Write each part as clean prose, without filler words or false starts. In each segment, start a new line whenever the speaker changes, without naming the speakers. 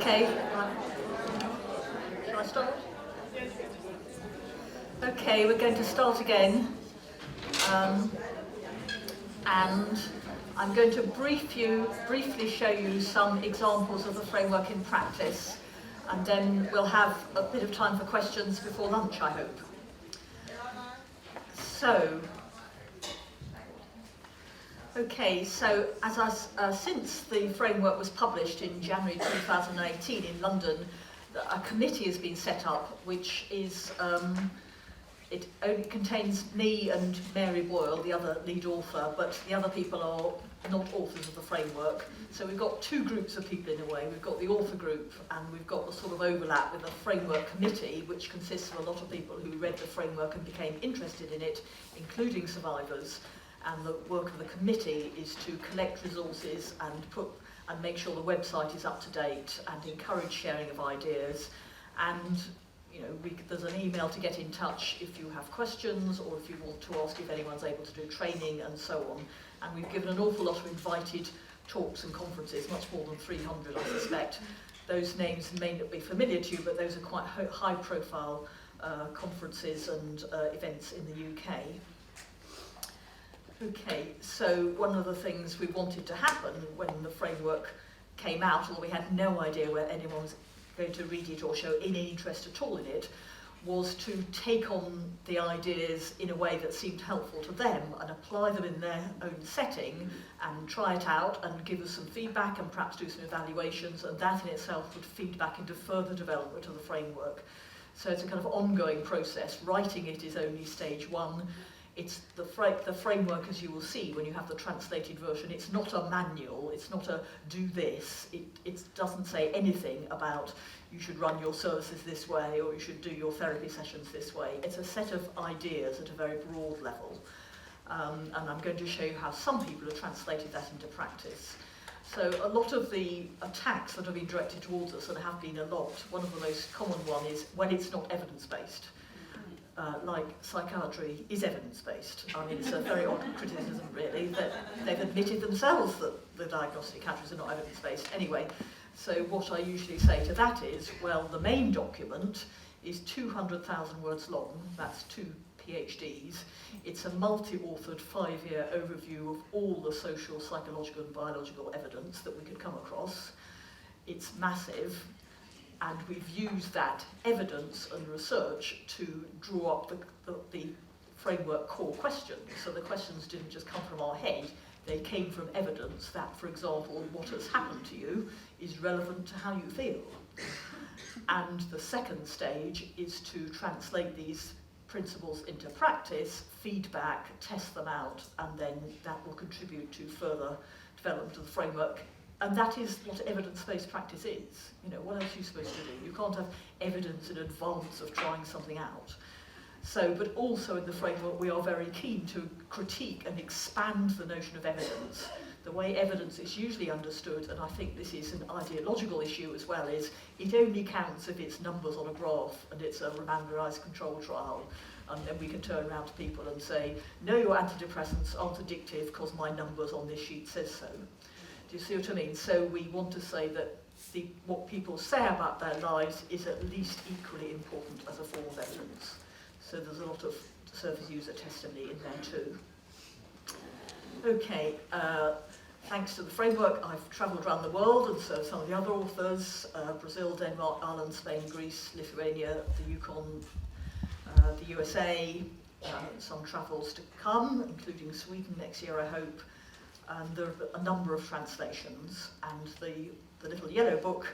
Okay, right. Shall I start? Okay, we're going to start again. And I'm going to briefly show you some examples of the framework in practice, and then we'll have a bit of time for questions before lunch, I hope. So, since the framework was published in January 2018 in London, a committee has been set up, which is, it only contains me and Mary Boyle, the other lead author, but the other people are not authors of the framework. So we've got two groups of people in a way. We've got the author group, and we've got the sort of overlap with the framework committee, which consists of a lot of people who read the framework and became interested in it, including survivors. And the work of the committee is to collect resources and make sure the website is up to date and encourage sharing of ideas. And there's an email to get in touch if you have questions or if you want to ask if anyone's able to do training and so on. And we've given an awful lot of invited talks and conferences, much more than 300 I suspect. Those names may not be familiar to you, but those are quite high profile conferences and events in the UK. Okay, so one of the things we wanted to happen when the framework came out, although we had no idea whether anyone was going to read it or show any interest at all in it, was to take on the ideas in a way that seemed helpful to them and apply them in their own setting and try it out and give us some feedback and perhaps do some evaluations, and that in itself would feed back into further development of the framework. So it's a kind of ongoing process. Writing it is only stage one. It's the framework, as you will see when you have the translated version. It's not a manual, it's not a do this, it doesn't say anything about you should run your services this way or you should do your therapy sessions this way. It's a set of ideas at a very broad level. And I'm going to show you how some people have translated that into practice. So a lot of the attacks that have been directed towards us, and have been a lot, one of the most common one is when it's not evidence-based. Like psychiatry is evidence-based. I mean, it's a very odd criticism, really, that they've admitted themselves that the diagnostic categories are not evidence-based. Anyway, so what I usually say to that is, well, the main document is 200,000 words long. That's 2 PhDs. It's a multi-authored 5-year overview of all the social, psychological and biological evidence that we could come across. It's massive. And we've used that evidence and research to draw up the framework core questions. So the questions didn't just come from our head, they came from evidence that, for example, what has happened to you is relevant to how you feel. And the second stage is to translate these principles into practice, feedback, test them out, and then that will contribute to further development of the framework. And that is what evidence-based practice is. What else are you supposed to do? You can't have evidence in advance of trying something out. So, but also in the framework, we are very keen to critique and expand the notion of evidence. The way evidence is usually understood, and I think this is an ideological issue as well, is it only counts if it's numbers on a graph and it's a randomized control trial. And then we can turn around to people and say, no, your antidepressants aren't addictive because my numbers on this sheet says so. Do you see what I mean? So we want to say that what people say about their lives is at least equally important as a form of evidence. So there's a lot of surface user testimony in there too. Okay, thanks to the framework, I've travelled around the world, and so some of the other authors, Brazil, Denmark, Ireland, Spain, Greece, Lithuania, the Yukon, the USA, some travels to come, including Sweden next year, I hope. And there are a number of translations, and the little yellow book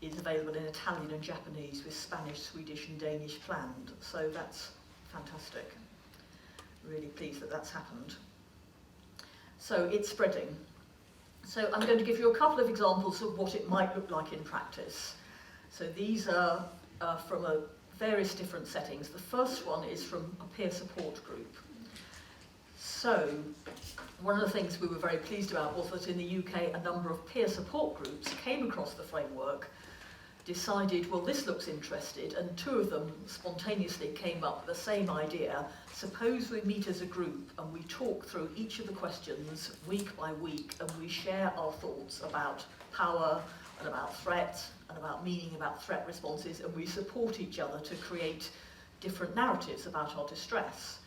is available in Italian and Japanese with Spanish, Swedish and Danish planned. So that's fantastic. Really pleased that that's happened. So it's spreading. So I'm going to give you a couple of examples of what it might look like in practice. So these are from various different settings. The first one is from a peer support group. So, one of the things we were very pleased about was that in the UK a number of peer support groups came across the framework, decided, well, this looks interesting, and 2 of them spontaneously came up with the same idea. Suppose we meet as a group and we talk through each of the questions week by week, and we share our thoughts about power, and about threat, and about meaning, about threat responses, and we support each other to create different narratives about our distress,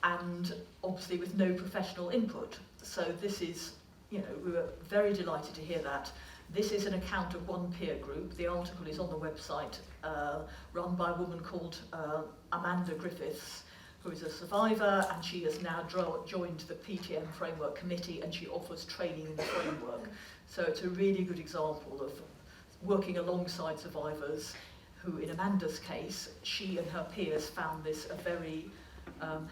and obviously with no professional input. So this is, you know, we were very delighted to hear that. This is an account of one peer group. The article is on the website, run by a woman called Amanda Griffiths, who is a survivor, and she has now joined the PTM Framework Committee, and she offers training in the framework. So it's a really good example of working alongside survivors who, in Amanda's case, she and her peers found this a very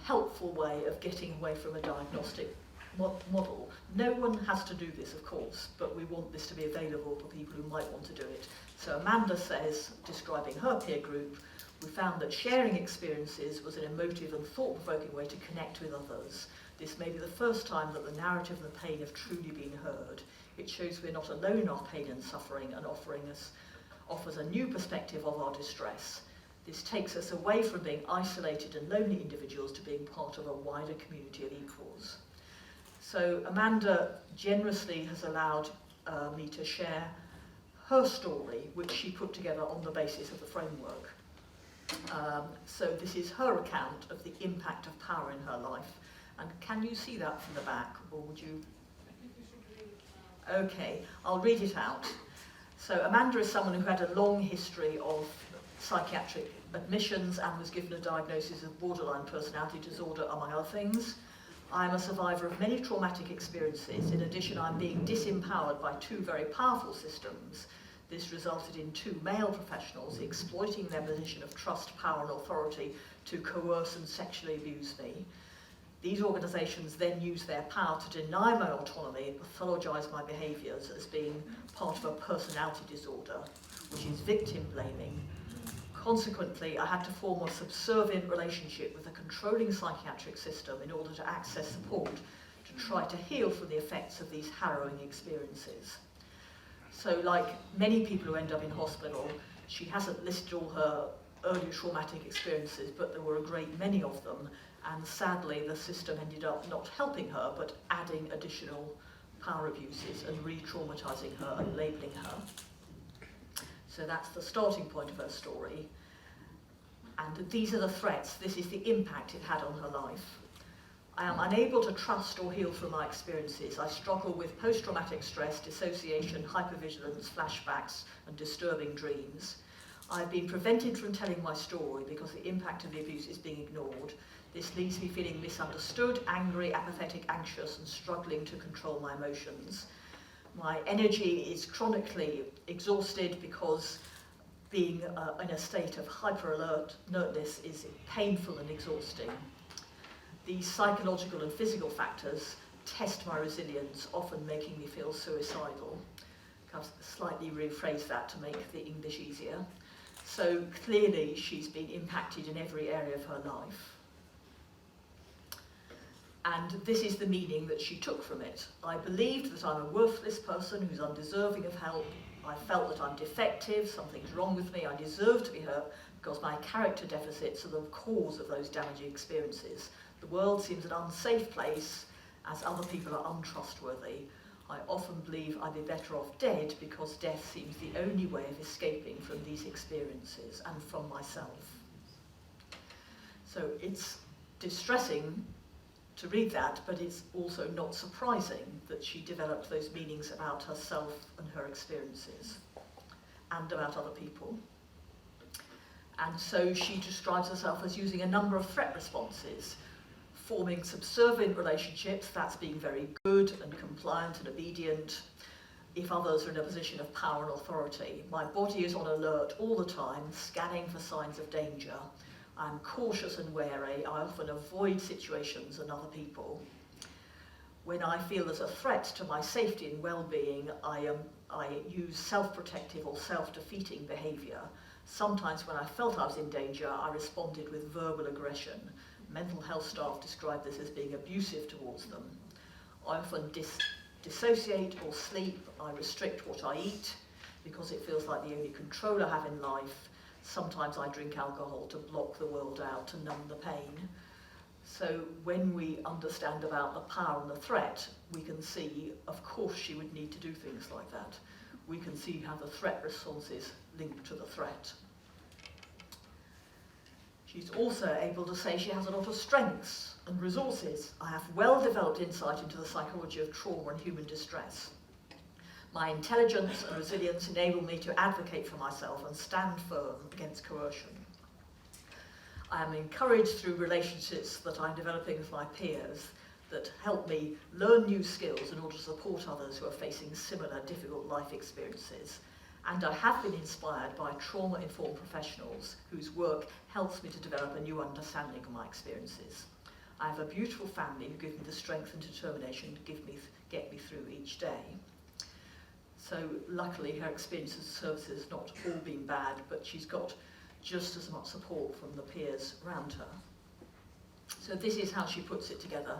helpful way of getting away from a diagnostic model. No one has to do this, of course, but we want this to be available for people who might want to do it. So Amanda says, describing her peer group, we found that sharing experiences was an emotive and thought-provoking way to connect with others. This may be the first time that the narrative and the pain have truly been heard. It shows we're not alone in our pain and suffering, and offers a new perspective of our distress. This takes us away from being isolated and lonely individuals to being part of a wider community of equals. So Amanda generously has allowed me to share her story, which she put together on the basis of the framework. So this is her account of the impact of power in her life. And can you see that from the back, or would you? Okay, I'll read it out. So Amanda is someone who had a long history of psychiatric admissions and was given a diagnosis of borderline personality disorder, among other things. I am a survivor of many traumatic experiences. In addition, I'm being disempowered by two very powerful systems. This resulted in two male professionals exploiting their position of trust, power and authority to coerce and sexually abuse me. These organisations then use their power to deny my autonomy and pathologise my behaviours as being part of a personality disorder, which is victim blaming. Consequently, I had to form a subservient relationship with a controlling psychiatric system in order to access support to try to heal from the effects of these harrowing experiences. So like many people who end up in hospital, she hasn't listed all her early traumatic experiences, but there were a great many of them, and sadly the system ended up not helping her, but adding additional power abuses and re-traumatising her and labelling her. So that's the starting point of her story. And these are the threats. This is the impact it had on her life. I am unable to trust or heal from my experiences. I struggle with post-traumatic stress, dissociation, hypervigilance, flashbacks, and disturbing dreams. I've been prevented from telling my story because the impact of the abuse is being ignored. This leaves me feeling misunderstood, angry, apathetic, anxious, and struggling to control my emotions. My energy is chronically exhausted because being in a state of hyper-alertness is painful and exhausting. These psychological and physical factors test my resilience, often making me feel suicidal. I'll slightly rephrase that to make the English easier. So clearly she's been impacted in every area of her life. And this is the meaning that she took from it. I believed that I'm a worthless person who's undeserving of help. I felt that I'm defective, something's wrong with me, I deserve to be hurt because my character deficits are the cause of those damaging experiences. The world seems an unsafe place as other people are untrustworthy. I often believe I'd be better off dead because death seems the only way of escaping from these experiences and from myself. So it's distressing to read that, but it's also not surprising that she developed those meanings about herself and her experiences and about other people. And so she describes herself as using a number of threat responses, forming subservient relationships, that's being very good and compliant and obedient if others are in a position of power and authority. My body is on alert all the time, scanning for signs of danger. I'm cautious and wary. I often avoid situations and other people. When I feel there's a threat to my safety and well-being, I use self-protective or self-defeating behaviour. Sometimes when I felt I was in danger, I responded with verbal aggression. Mental health staff describe this as being abusive towards them. I often dissociate or sleep. I restrict what I eat because it feels like the only control I have in life. Sometimes I drink alcohol to block the world out, to numb the pain. So when we understand about the power and the threat, we can see, of course, she would need to do things like that. we can see how the threat response is linked to the threat. She's also able to say she has a lot of strengths and resources. I have well-developed insight into the psychology of trauma and human distress. My intelligence and resilience enable me to advocate for myself and stand firm against coercion. I am encouraged through relationships that I'm developing with my peers that help me learn new skills in order to support others who are facing similar difficult life experiences. And I have been inspired by trauma-informed professionals whose work helps me to develop a new understanding of my experiences. I have a beautiful family who give me the strength and determination to get me through each day. So luckily her experience as services has not all been bad, but she's got just as much support from the peers around her. So this is how she puts it together.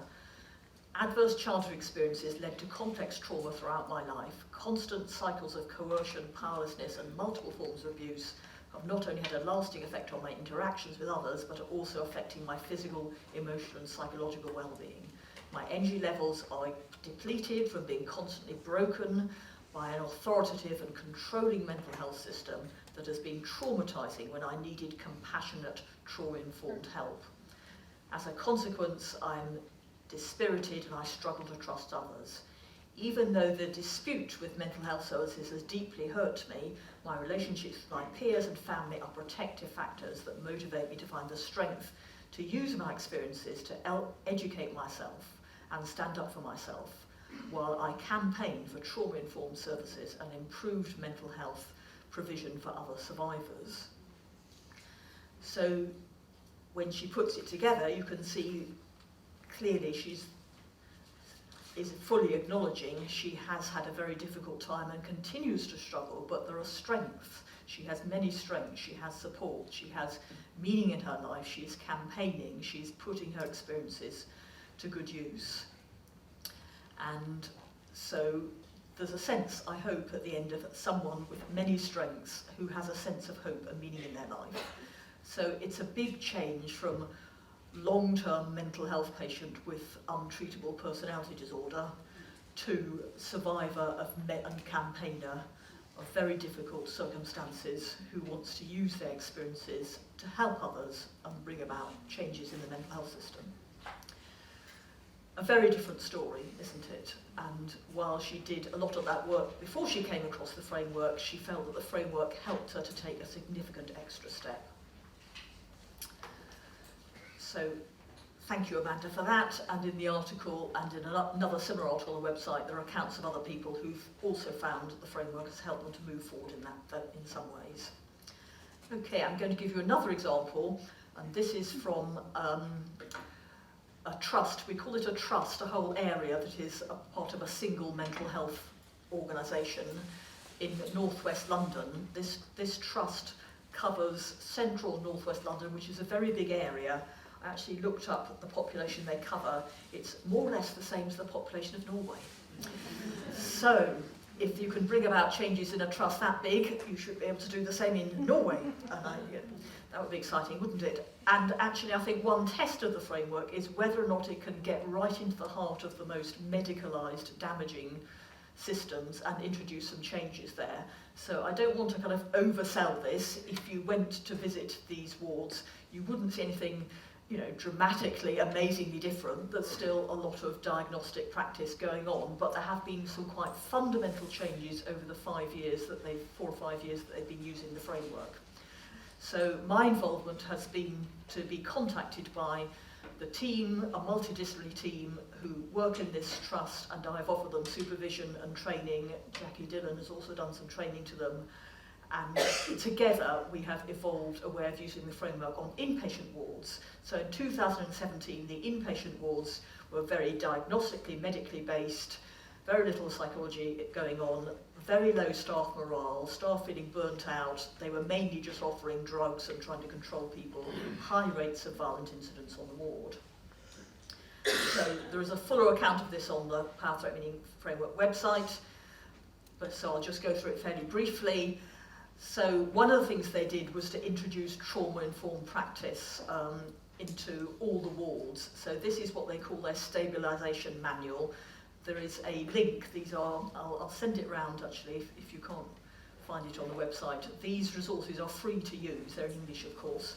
Adverse childhood experiences led to complex trauma throughout my life. Constant cycles of coercion, powerlessness, and multiple forms of abuse have not only had a lasting effect on my interactions with others, but are also affecting my physical, emotional, and psychological well-being. My energy levels are depleted from being constantly broken by an authoritative and controlling mental health system that has been traumatizing when I needed compassionate, trauma-informed help. As a consequence, I'm dispirited and I struggle to trust others. Even though the dispute with mental health services has deeply hurt me, my relationships with my peers and family are protective factors that motivate me to find the strength to use my experiences to educate myself and stand up for myself, while I campaign for trauma-informed services and improved mental health provision for other survivors. So when she puts it together, you can see clearly she's fully acknowledging she has had a very difficult time and continues to struggle, but there are strengths. She has many strengths, she has support, she has meaning in her life, she's campaigning, she's putting her experiences to good use. And so there's a sense, I hope, at the end of someone with many strengths who has a sense of hope and meaning in their life. So it's a big change from long-term mental health patient with untreatable personality disorder to survivor and campaigner of very difficult circumstances who wants to use their experiences to help others and bring about changes in the mental health system. A very different story, isn't it? And while she did a lot of that work before she came across the framework, she felt that the framework helped her to take a significant extra step. So thank you, Amanda, for that. And in the article, and in another similar article on the website, there are accounts of other people who've also found that the framework has helped them to move forward in some ways. Okay, I'm going to give you another example, and this is from a trust. We call it a trust, a whole area that is a part of a single mental health organisation in northwest London. This trust covers central northwest London, which is a very big area. I actually looked up the population they cover. It's more or less the same as the population of Norway. So, if you can bring about changes in a trust that big, you should be able to do the same in Norway. That would be exciting, wouldn't it? And actually, I think one test of the framework is whether or not it can get right into the heart of the most medicalised, damaging systems and introduce some changes there. So I don't want to kind of oversell this. If you went to visit these wards, you wouldn't see anything, dramatically, amazingly different. There's still a lot of diagnostic practice going on, but there have been some quite fundamental changes over the 4 or 5 years that they've been using the framework. So my involvement has been to be contacted by the team, a multidisciplinary team who work in this trust, and I've offered them supervision and training. Jackie Dillon has also done some training to them. And together we have evolved a way of using the framework on inpatient wards. So in 2017, the inpatient wards were very diagnostically, medically based, very little psychology going on, very low staff morale, staff feeling burnt out. They were mainly just offering drugs and trying to control people, high rates of violent incidents on the ward. So there is a fuller account of this on the Power Threat Meaning Framework website, so I'll just go through it fairly briefly. So one of the things they did was to introduce trauma-informed practice into all the wards. So this is what they call their stabilisation manual. there is a link. These are, I'll send it round actually if you can't find it on the website. These resources are free to use, they're in English of course,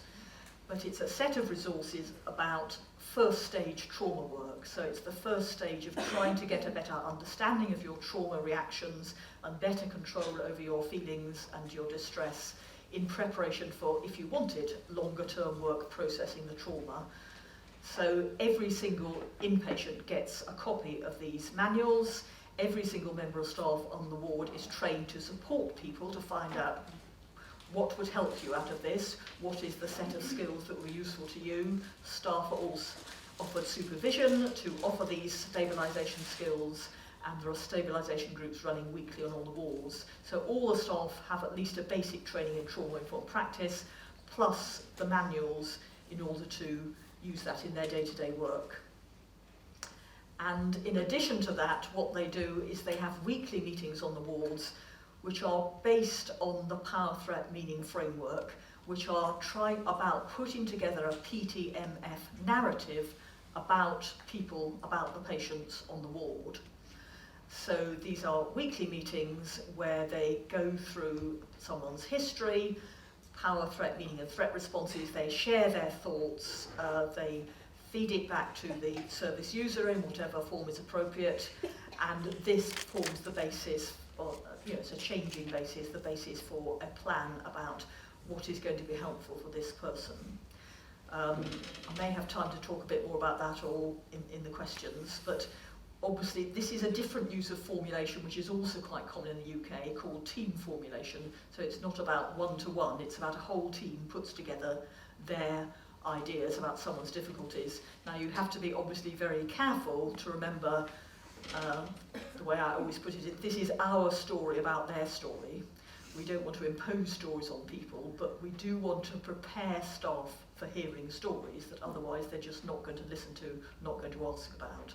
but it's a set of resources about first stage trauma work. So it's the first stage of trying to get a better understanding of your trauma reactions and better control over your feelings and your distress in preparation for, if you wanted, longer term work processing the trauma. So every single inpatient gets a copy of these manuals. Every single member of staff on the ward is trained to support people to find out what would help you out of this, what is the set of skills that were useful to you. Staff are also offered supervision to offer these stabilisation skills, and there are stabilisation groups running weekly on all the wards. So all the staff have at least a basic training in trauma-informed practice, plus the manuals in order to use that in their day-to-day work. And in addition to that, what they do is they have weekly meetings on the wards which are based on the power threat meaning framework, which are trying about putting together a PTMF narrative about people, about the patients on the ward. So these are weekly meetings where they go through someone's history, power threat meaning and threat responses, they share their thoughts, they feed it back to the service user in whatever form is appropriate, and this forms the basis, or it's a changing basis, the basis for a plan about what is going to be helpful for this person. I may have time to talk a bit more about that all in the questions, but obviously this is a different use of formulation which is also quite common in the UK, called team formulation. So it's not about one-to-one, it's about a whole team puts together their ideas about someone's difficulties. Now you have to be obviously very careful to remember, the way I always put it, this is our story about their story. We don't want to impose stories on people, but we do want to prepare staff for hearing stories that otherwise they're just not going to listen to, not going to ask about.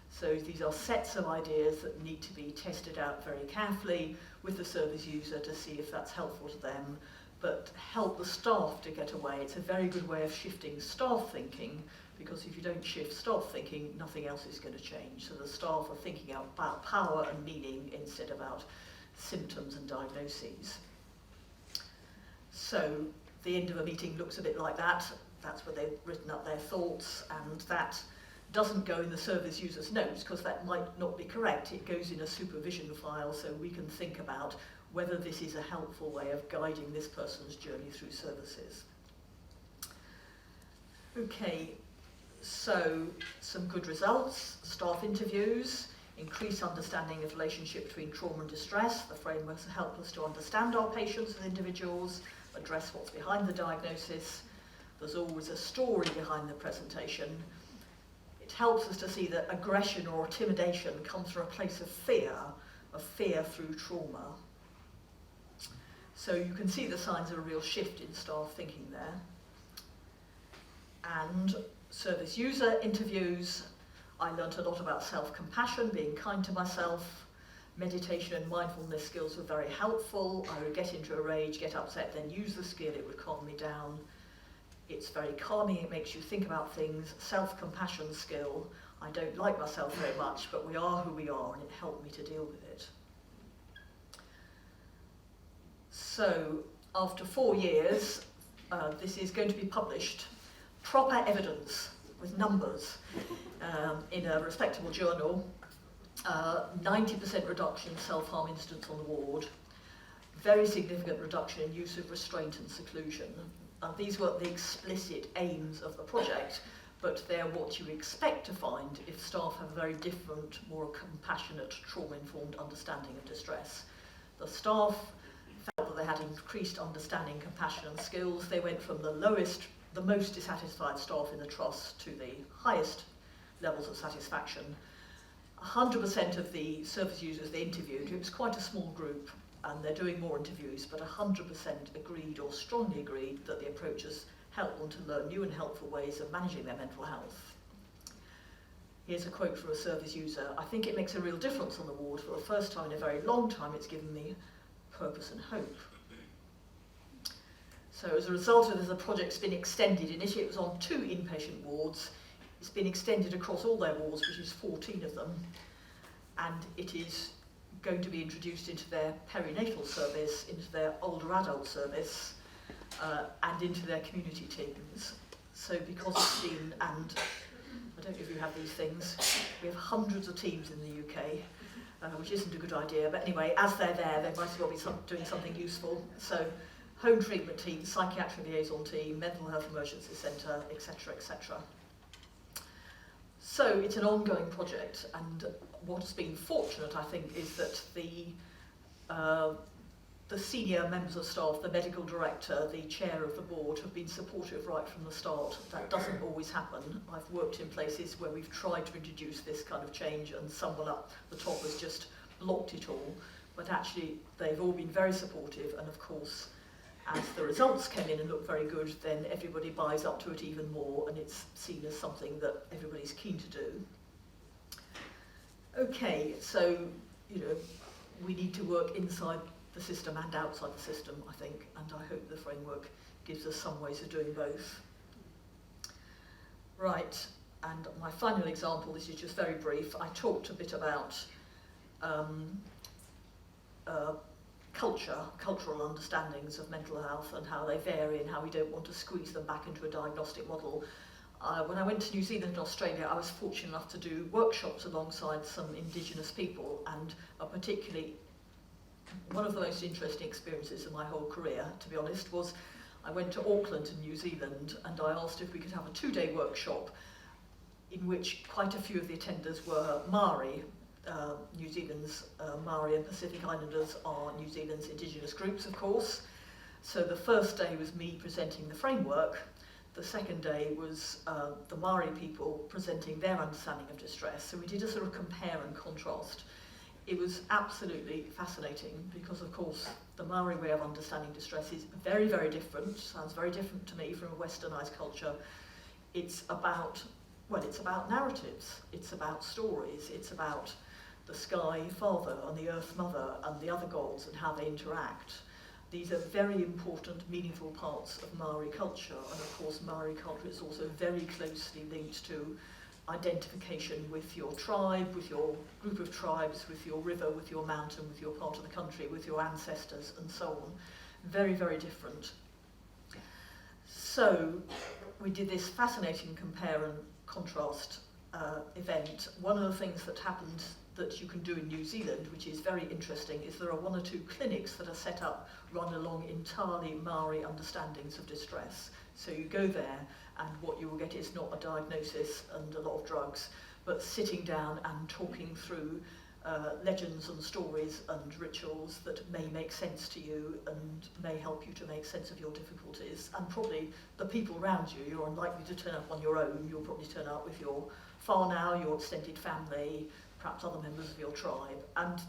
So these are sets of ideas that need to be tested out very carefully with the service user to see if that's helpful to them, but help the staff to get away. It's a very good way of shifting staff thinking, because if you don't shift staff thinking, nothing else is going to change. So the staff are thinking about power and meaning instead of about symptoms and diagnoses. So the end of a meeting looks a bit like that. That's where they've written up their thoughts, and that doesn't go in the service user's notes because that might not be correct. It goes in a supervision file so we can think about whether this is a helpful way of guiding this person's journey through services. Okay, so some good results. Staff interviews, increased understanding of relationship between trauma and distress. The frameworks help us to understand our patients as individuals, address what's behind the diagnosis. There's always a story behind the presentation. It helps us to see that aggression or intimidation comes from a place of fear through trauma. So you can see the signs of a real shift in staff thinking there. And service user interviews, I learnt a lot about self-compassion, being kind to myself. Meditation and mindfulness skills were very helpful. I would get into a rage, get upset, then use the skill, it would calm me down. It's very calming, it makes you think about things. Self-compassion skill, I don't like myself very much, but we are who we are, and it helped me to deal with it. So, after 4 years, this is going to be published. Proper evidence with numbers in a respectable journal. 90% reduction in self-harm incidents on the ward. Very significant reduction in use of restraint and seclusion. These weren't the explicit aims of the project, but they're what you expect to find if staff have a very different, more compassionate, trauma-informed understanding of distress. The staff felt that they had increased understanding, compassion and skills. They went from the most dissatisfied staff in the trust to the highest levels of satisfaction. 100% of the service users they interviewed, it was quite a small group, and they're doing more interviews, but 100% agreed or strongly agreed that the approaches help them to learn new and helpful ways of managing their mental health. Here's a quote from a service user. I think it makes a real difference on the ward. For the first time in a very long time, it's given me purpose and hope. So as a result of this, the project's been extended. Initially it was on 2 inpatient wards. It's been extended across all their wards, which is 14 of them. and it is going to be introduced into their perinatal service, into their older adult service, and into their community teams. So because it's seen, and I don't know if you have these things, we have hundreds of teams in the UK, which isn't a good idea, but anyway, as they're there, they might as well be doing something useful. So home treatment team, psychiatric liaison team, mental health emergency centre, etc., etc. So it's an ongoing project, and what's been fortunate, I think, is that the senior members of staff, the medical director, the chair of the board have been supportive right from the start. That doesn't always happen. I've worked in places where we've tried to introduce this kind of change and someone up the top has just blocked it all, but actually they've all been very supportive, and of course as the results came in and looked very good, then everybody buys up to it even more, and it's seen as something that everybody's keen to do. Okay, so, we need to work inside the system and outside the system, I think, and I hope the framework gives us some ways of doing both. Right, and my final example, this is just very brief. I talked a bit about cultural understandings of mental health and how they vary and how we don't want to squeeze them back into a diagnostic model. When I went to New Zealand and Australia, I was fortunate enough to do workshops alongside some Indigenous people, and particularly one of the most interesting experiences of my whole career, to be honest, was I went to Auckland in New Zealand, and I asked if we could have a 2-day workshop in which quite a few of the attenders were Maori. New Zealand's Maori and Pacific Islanders are New Zealand's Indigenous groups, of course. So the first day was me presenting the framework. The second day was the Maori people presenting their understanding of distress. So we did a sort of compare and contrast. It was absolutely fascinating because, of course, the Maori way of understanding distress is very, very different. Sounds very different to me from a westernised culture. It's about narratives. It's about stories. It's about the sky father and the earth mother and the other gods and how they interact. These are very important, meaningful parts of Maori culture, and of course Maori culture is also very closely linked to identification with your tribe, with your group of tribes, with your river, with your mountain, with your part of the country, with your ancestors, and so on. Very, very different. So we did this fascinating compare and contrast event. One of the things that happened that you can do in New Zealand, which is very interesting, is there are 1 or 2 clinics that are set up, run along entirely Maori understandings of distress. So you go there, and what you will get is not a diagnosis and a lot of drugs, but sitting down and talking through legends and stories and rituals that may make sense to you and may help you to make sense of your difficulties. And probably the people around you, you're unlikely to turn up on your own. You'll probably turn up with your whānau, your extended family, perhaps other members of your tribe. And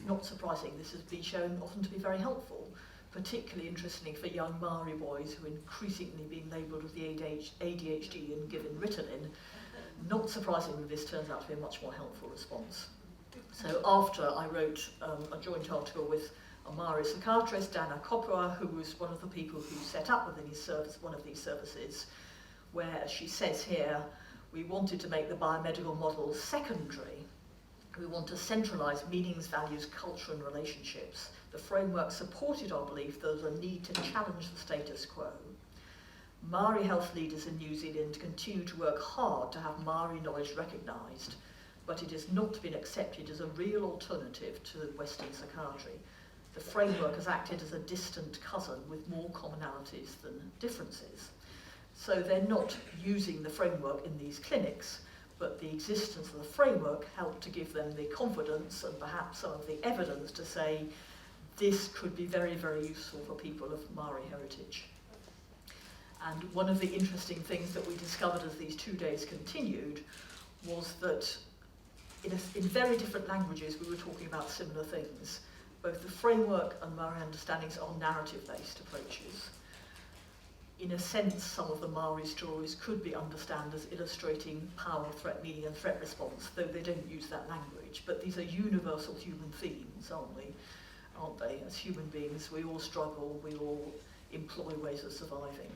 not surprising, this has been shown often to be very helpful, particularly interestingly for young Maori boys who are increasingly being labelled with the ADHD and given Ritalin. Not surprisingly, this turns out to be a much more helpful response. So after I wrote a joint article with a Maori psychiatrist, Dana Kopua, who was one of the people who set up within his service, one of these services, where, as she says here, we wanted to make the biomedical model secondary. We want to centralise meanings, values, culture and relationships. The framework supported our belief there was a need to challenge the status quo. Maori health leaders in New Zealand continue to work hard to have Maori knowledge recognised, but it has not been accepted as a real alternative to Western psychiatry. The framework has acted as a distant cousin with more commonalities than differences. So they're not using the framework in these clinics, but the existence of the framework helped to give them the confidence and perhaps some of the evidence to say this could be very, very useful for people of Maori heritage. And one of the interesting things that we discovered as these 2 days continued was that in very different languages we were talking about similar things. Both the framework and Maori understandings are narrative-based approaches. In a sense, some of the Maori stories could be understood as illustrating power, threat, meaning and threat response, though they don't use that language. But these are universal human themes, aren't they? As human beings, we all struggle, we all employ ways of surviving.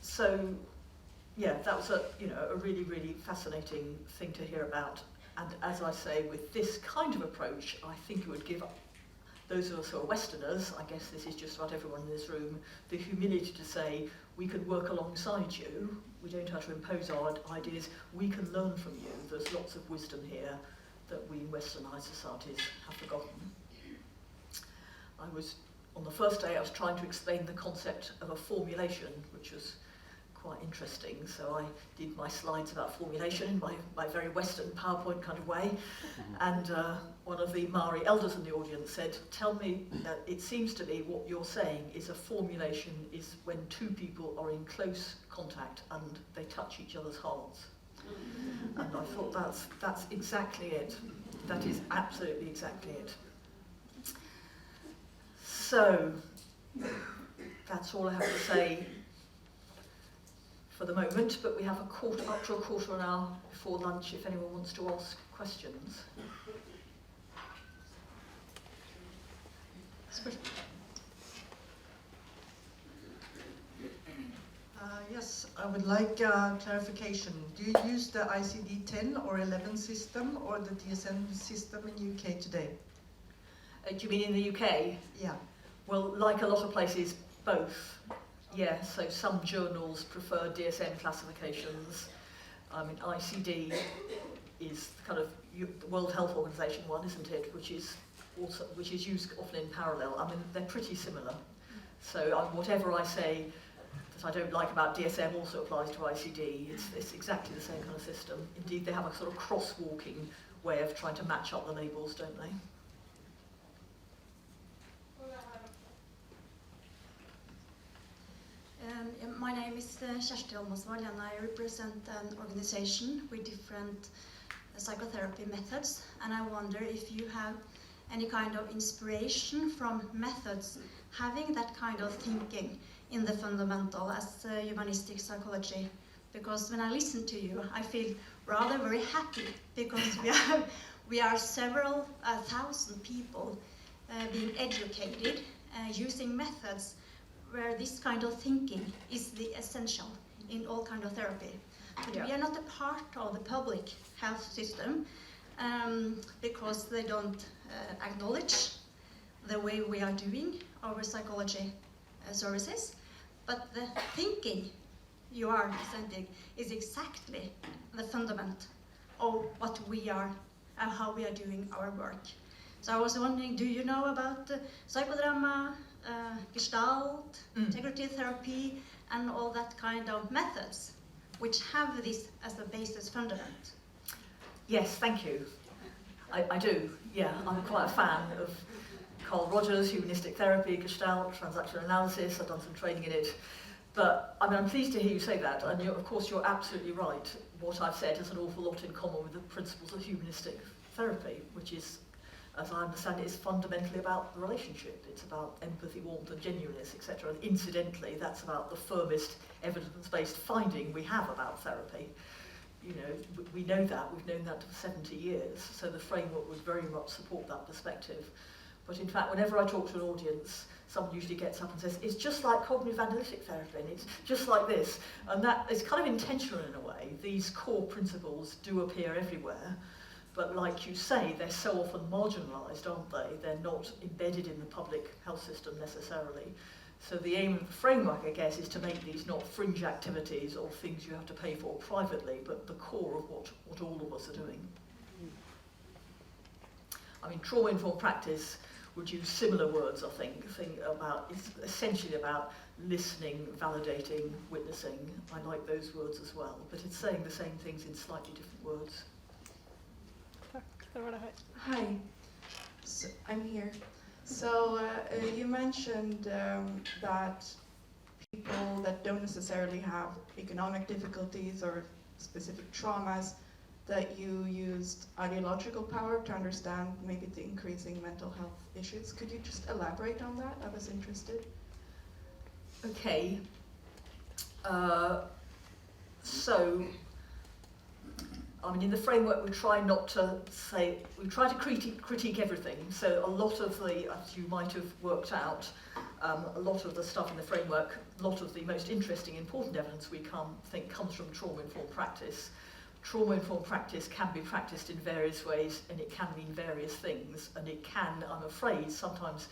So yeah, that was a really, really fascinating thing to hear about. And as I say, with this kind of approach, I think it would give those of us who are Westerners, I guess this is just about everyone in this room, the humility to say, we can work alongside you, we don't have to impose our ideas, we can learn from you. There's lots of wisdom here that we in Westernised societies have forgotten. On the first day, I was trying to explain the concept of a formulation, which was quite interesting. So I did my slides about formulation in my very Western PowerPoint kind of way. And one of the Maori elders in the audience said, tell me that it seems to me what you're saying is a formulation is when two people are in close contact and they touch each other's hearts. And I thought that's exactly it. That is absolutely exactly it. So, that's all I have to say for the moment, but we have up to a quarter of an hour before lunch if anyone wants to ask questions.
Yes, I would like clarification. Do you use the ICD-10 or 11 system or the DSM system in UK today?
Do you mean in the UK?
Yeah.
Well, like a lot of places, both. Yeah, so some journals prefer DSM classifications. I mean, ICD is kind of the World Health Organization one, isn't it? Which is used often in parallel. I mean, they're pretty similar. So whatever I say that I don't like about DSM also applies to ICD. It's exactly the same kind of system. Indeed, they have a sort of crosswalking way of trying to match up the labels, don't they?
My name is Kjersti Almasvold, and I represent an organization with different psychotherapy methods, and I wonder if you have any kind of inspiration from methods having that kind of thinking in the fundamental as humanistic psychology. Because when I listen to you, I feel rather very happy because we are several thousand people being educated using methods where this kind of thinking is the essential in all kind of therapy. But we are not a part of the public health system because they don't acknowledge the way we are doing our psychology services. But the thinking you are presenting is exactly the fundament of what we are and how we are doing our work. So I was wondering, do you know about psychodrama, Gestalt, integrative therapy, and all that kind of methods which have this as a basis fundament?
Yes, thank you. I do, yeah. I'm quite a fan of Carl Rogers, humanistic therapy, Gestalt, transactional analysis. I've done some training in it. But I mean, I'm pleased to hear you say that, and of course you're absolutely right. What I've said has an awful lot in common with the principles of humanistic therapy, which is, as I understand it, is fundamentally about the relationship. It's about empathy, warmth and genuineness, etc. And incidentally, that's about the firmest evidence-based finding we have about therapy. You know, we know that, we've known that for 70 years, so the framework would very much support that perspective. But in fact, whenever I talk to an audience, someone usually gets up and says, it's just like cognitive analytic therapy, and it's just like this. And that is kind of intentional in a way. These core principles do appear everywhere. But like you say, they're so often marginalised, aren't they? They're not embedded in the public health system necessarily. So the aim of the framework, I guess, is to make these not fringe activities or things you have to pay for privately, but the core of what all of us are doing. I mean, trauma-informed practice would use similar words, I think. It's essentially about listening, validating, witnessing. I like those words as well, but it's saying the same things in slightly different words.
Hi, so I'm here. So you mentioned that people that don't necessarily have economic difficulties or specific traumas, that you used ideological power to understand maybe the increasing mental health issues. Could you just elaborate on that? I was interested.
Okay. So I mean, in the framework, we try to critique everything. So a lot of the, as you might have worked out, a lot of the stuff in the framework, a lot of the most interesting, important evidence we think comes from trauma-informed practice. Trauma-informed practice can be practiced in various ways, and it can mean various things, and it can, I'm afraid, sometimes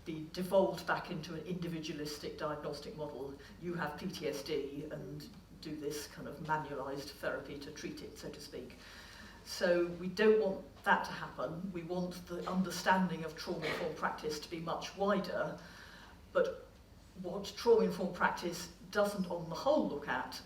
be devolved back into an individualistic diagnostic model. You have PTSD, and do this kind of manualised therapy to treat it, so to speak. So we don't want that to happen. We want the understanding of trauma-informed practice to be much wider, but what trauma-informed practice doesn't on the whole look at,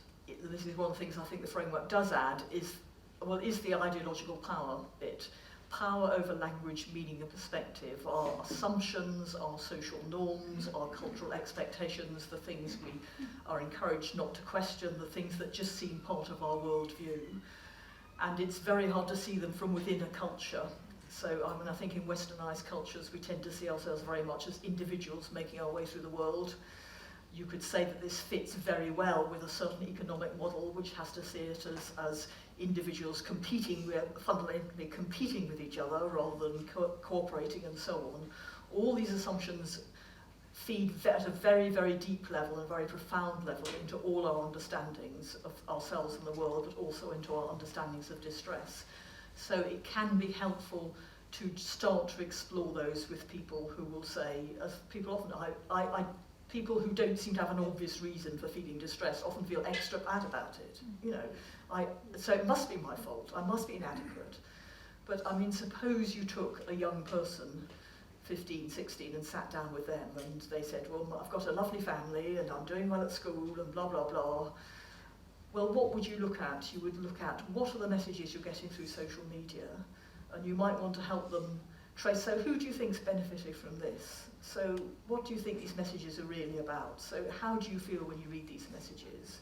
this is one of the things I think the framework does add, is the ideological power bit. Power over language, meaning and perspective, our assumptions, our social norms, our cultural expectations, the things we are encouraged not to question, the things that just seem part of our worldview. And it's very hard to see them from within a culture. So I mean, I think in westernized cultures we tend to see ourselves very much as individuals making our way through the world. You could say that this fits very well with a certain economic model which has to see it as individuals fundamentally competing with each other rather than cooperating and so on. All these assumptions feed at a very, very deep level and very profound level into all our understandings of ourselves and the world, but also into our understandings of distress. So it can be helpful to start to explore those with people who will say, as people often, people who don't seem to have an obvious reason for feeling distress often feel extra bad about it. You know, so it must be my fault. I must be inadequate. But I mean, suppose you took a young person, 15, 16, and sat down with them, and they said, "Well, I've got a lovely family, and I'm doing well at school, and blah blah blah." Well, what would you look at? You would look at what are the messages you're getting through social media, and you might want to help them trace. So, who do you think's benefited from this? So what do you think these messages are really about? So how do you feel when you read these messages?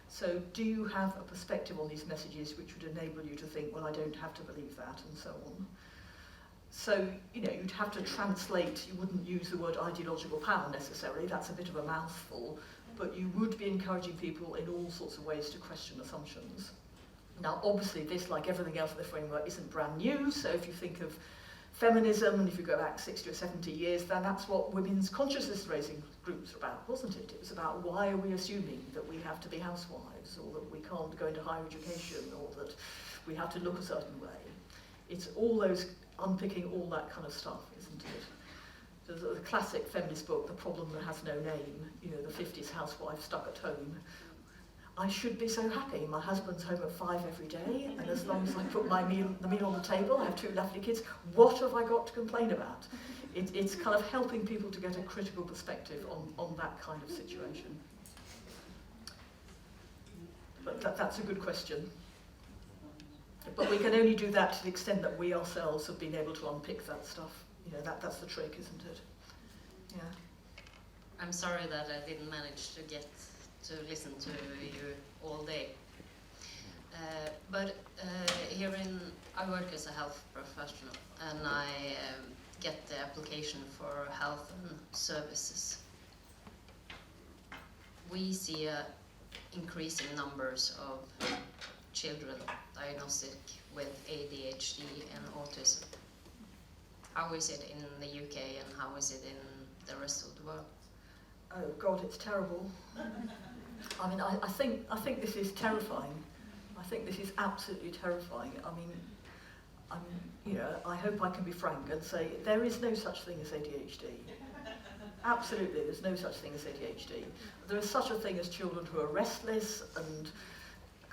So do you have a perspective on these messages which would enable you to think, well, I don't have to believe that, and so on? So, you know, you'd have to translate, you wouldn't use the word ideological power necessarily, that's a bit of a mouthful, but you would be encouraging people in all sorts of ways to question assumptions. Now, obviously, this, like everything else in the framework, isn't brand new, so if you think of feminism, and if you go back 60 or 70 years, then that's what women's consciousness raising groups were about, wasn't it? It was about why are we assuming that we have to be housewives, or that we can't go into higher education, or that we have to look a certain way. It's all those, unpicking all that kind of stuff, isn't it? The classic feminist book, The Problem That Has No Name, you know, the 50s housewife stuck at home. I should be so happy. My husband's home at 5 every day, and as long as I put the meal on the table, I have 2 lovely kids. What have I got to complain about? It's kind of helping people to get a critical perspective on that kind of situation. But that's a good question. But we can only do that to the extent that we ourselves have been able to unpick that stuff. You know, that's the trick, isn't it? Yeah.
I'm sorry that I didn't manage to get to listen to you all day. But I work as a health professional, and I get the application for health and services. We see increasing numbers of children diagnosed with ADHD and autism. How is it in the UK, and how is it in the rest of the world?
Oh God, it's terrible. I mean, I think this is terrifying. I think this is absolutely terrifying. I mean, you know, I hope I can be frank and say there is no such thing as ADHD. Absolutely, there's no such thing as ADHD. There is such a thing as children who are restless and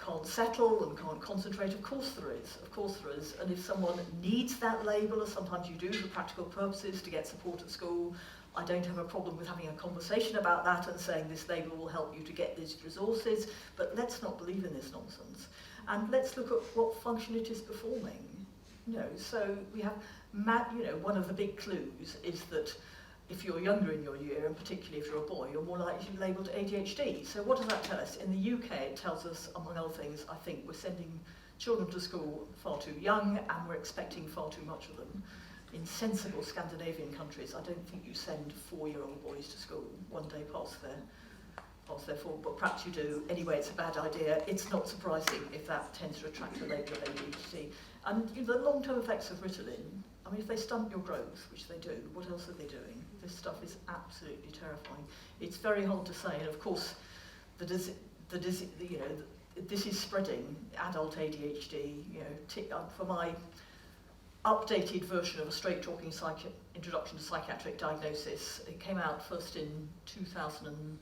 can't settle and can't concentrate. Of course there is. Of course there is. And if someone needs that label, as sometimes you do for practical purposes to get support at school, I don't have a problem with having a conversation about that and saying this label will help you to get these resources, but let's not believe in this nonsense. And let's look at what function it is performing. You know, so we have, you know, one of the big clues is that if you're younger in your year, and particularly if you're a boy, you're more likely to be labelled ADHD. So what does that tell us? In the UK, it tells us, among other things, I think we're sending children to school far too young, and we're expecting far too much of them. In sensible Scandinavian countries, I don't think you send 4-year-old boys to school one day past pass their form, but perhaps you do. Anyway, it's a bad idea. It's not surprising if that tends to attract a label of ADHD. And the long-term effects of Ritalin, I mean, if they stunt your growth, which they do, what else are they doing? This stuff is absolutely terrifying. It's very hard to say, and of course, this is spreading, adult ADHD, for my updated version of a straight-talking introduction to psychiatric diagnosis. It came out first in 2009,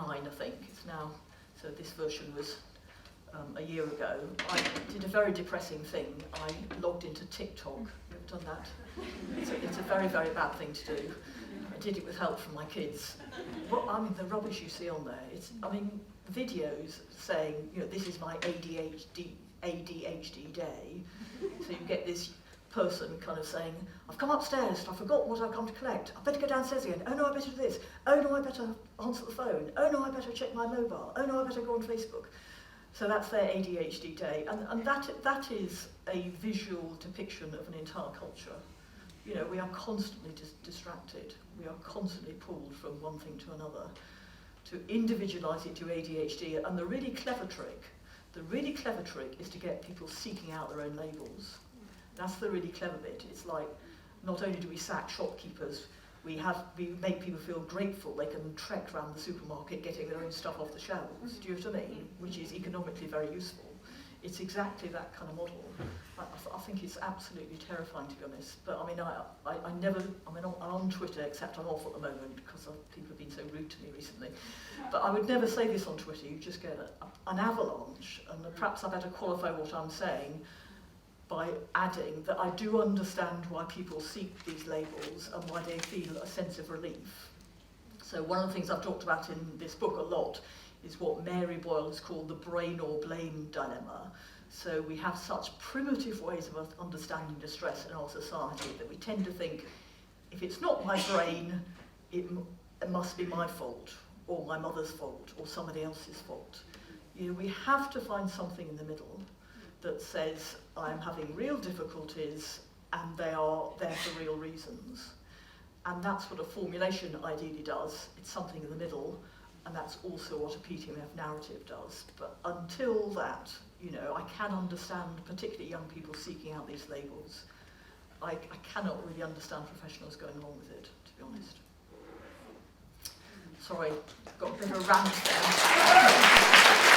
I think. It's now, so this version was a year ago. I did a very depressing thing. I logged into TikTok. You ever done that? It's a very, very bad thing to do. I did it with help from my kids. The rubbish you see on there, videos saying, this is my ADHD day. So you get this person kind of saying, I've come upstairs and I forgot what I've come to collect. I better go downstairs again. Oh no, I better do this. Oh no, I better answer the phone. Oh no, I better check my mobile. Oh no, I better go on Facebook. So that's their ADHD day. And that is a visual depiction of an entire culture. We are constantly distracted. We are constantly pulled from one thing to another. To individualise it to ADHD, and the really clever trick is to get people seeking out their own labels. That's the really clever bit. It's like, not only do we sack shopkeepers, we make people feel grateful they can trek around the supermarket getting their own stuff off the shelves. Do you know what I mean? Which is economically very useful. It's exactly that kind of model. I think it's absolutely terrifying, to be honest. But I'm on Twitter, except I'm off at the moment because people have been so rude to me recently. But I would never say this on Twitter. You just get an avalanche, and perhaps I better qualify what I'm saying by adding that I do understand why people seek these labels and why they feel a sense of relief. So one of the things I've talked about in this book a lot is what Mary Boyle has called the brain or blame dilemma. So we have such primitive ways of understanding distress in our society that we tend to think, if it's not my brain, it must be my fault, or my mother's fault, or somebody else's fault. We have to find something in the middle that says, I'm having real difficulties, and they are there for real reasons. And that's what a formulation ideally does. It's something in the middle, and that's also what a PTMF narrative does. But until that, I can understand particularly young people seeking out these labels. I cannot really understand professionals going along with it, to be honest. Sorry, got a bit of a rant there.